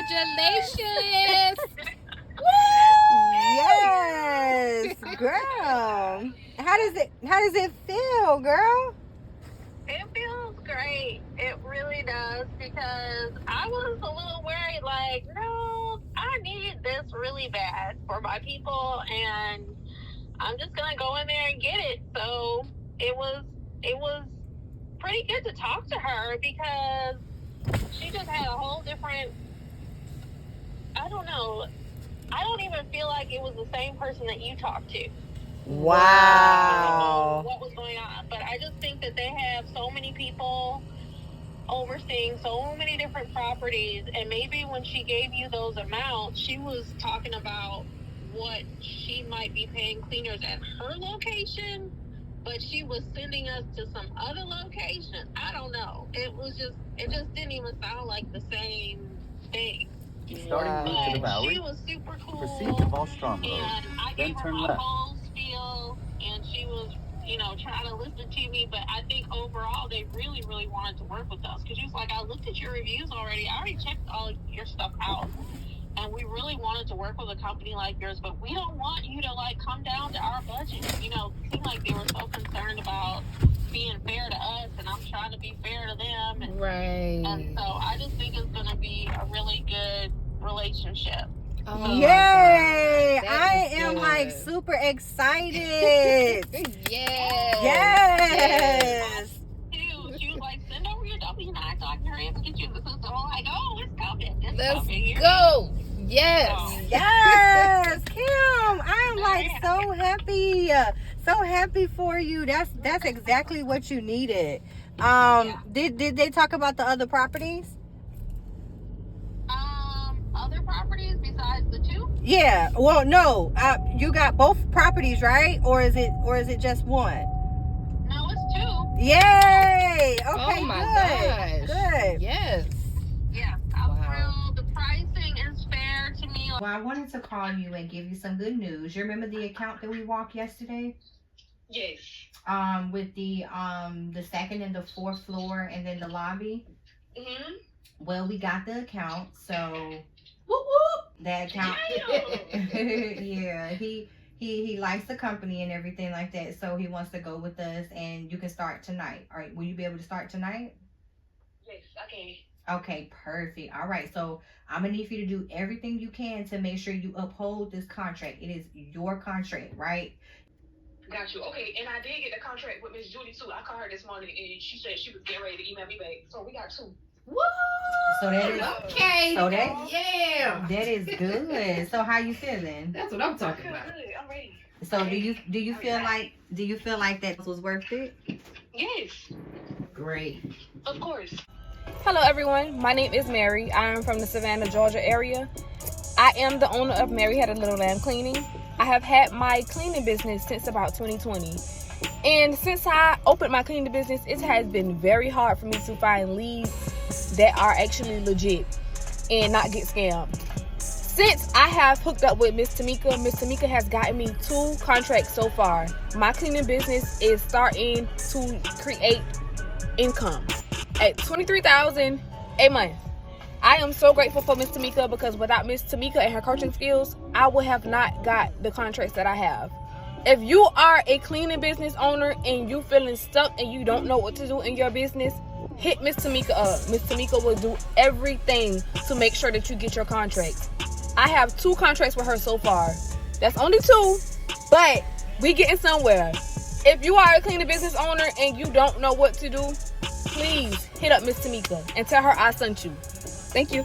Congratulations. Yes, girl. How does it feel, girl? It feels great. It really does, because I was a little worried, like, no, I need this really bad for my people, and I'm just gonna go in there and get it. So it was pretty good to talk to her, because she just had a whole different, I don't know, I don't even feel like it was the same person that you talked to. Wow. What was going on. But I just think that they have so many people overseeing so many different properties, and maybe when she gave you those amounts, she was talking about what she might be paying cleaners at her location, but she was sending us to some other location. I don't know. It just didn't even sound like the same thing. Starting route to the But Bowery. she was super cool. Proceed to Volstrom Road. And I Then gave her turn my left. whole spiel, and she was, trying to listen to me. But I think overall they really, really wanted to work with us, because she was like, I looked at your reviews already. I already checked all of your stuff out. And we really wanted to work with a company like yours, but we don't want you to, like, come down to our budget. It seemed like they were so concerned about being fair to us, and I'm trying to be fair to them. And Right. so I just think it's going to be a really good relationship. Oh my Yay! God. That I is am good. like super excited. Yes. Yes. She was like, send over your W-9 so I can hurry up and get you the system. I'm like, oh, it's coming. It's Let's coming. go. Yes. Oh. Yes, Kim. I am like so happy. So happy for you. That's exactly what you needed. Did they talk about the other properties? Other properties besides the two? Yeah. Well, no. You got both properties, right? Or is it just one? No, it's two. Yay! Okay, Oh my good. gosh. Good. Yes. Yeah, I'm Wow. thrilled. The pricing is fair to me. Well, I wanted to call you and give you some good news. You remember the account that we walked yesterday? Yes. With the second and the fourth floor and then the lobby. Mm-hmm. Well, we got the account, so Whoop whoop. that account. Yeah, he likes the company and everything like that, so he wants to go with us, and you can start tonight. All right, will you be able to start tonight? Yes, I can. Okay, perfect. All right, so I'm gonna need for you to do everything you can to make sure you uphold this contract. It is your contract, right? Got you. Okay, and I did get the contract with Miss Judy too. I called her this morning, and she said she was getting ready to email me back. So we got two. Woo. So that is Okay. So that Yeah. that is good. So how you feeling? That's what I'm I talking feel about. good. I'm ready. So do you feel like that was worth it? Yes, Great. of course. Hello everyone, my name is Mary. I am from the Savannah, Georgia area. I am the owner of Mary Had a Little Lamb Cleaning. I have had my cleaning business since about 2020. And since I opened my cleaning business, it has been very hard for me to find leads that are actually legit and not get scammed. Since I have hooked up with Miss Tamika has gotten me 2 contracts so far. My cleaning business is starting to create income at $23,000 a month. I am so grateful for Miss Tamika, because without Miss Tamika and her coaching skills, I would have not got the contracts that I have. If you are a cleaning business owner and you feeling stuck and you don't know what to do in your business, hit Miss Tamika up. Miss Tamika will do everything to make sure that you get your contracts. I have 2 contracts with her so far. That's only 2, but we getting somewhere. If you are a cleaning business owner and you don't know what to do, please hit up Miss Tamika and tell her I sent you. Thank you.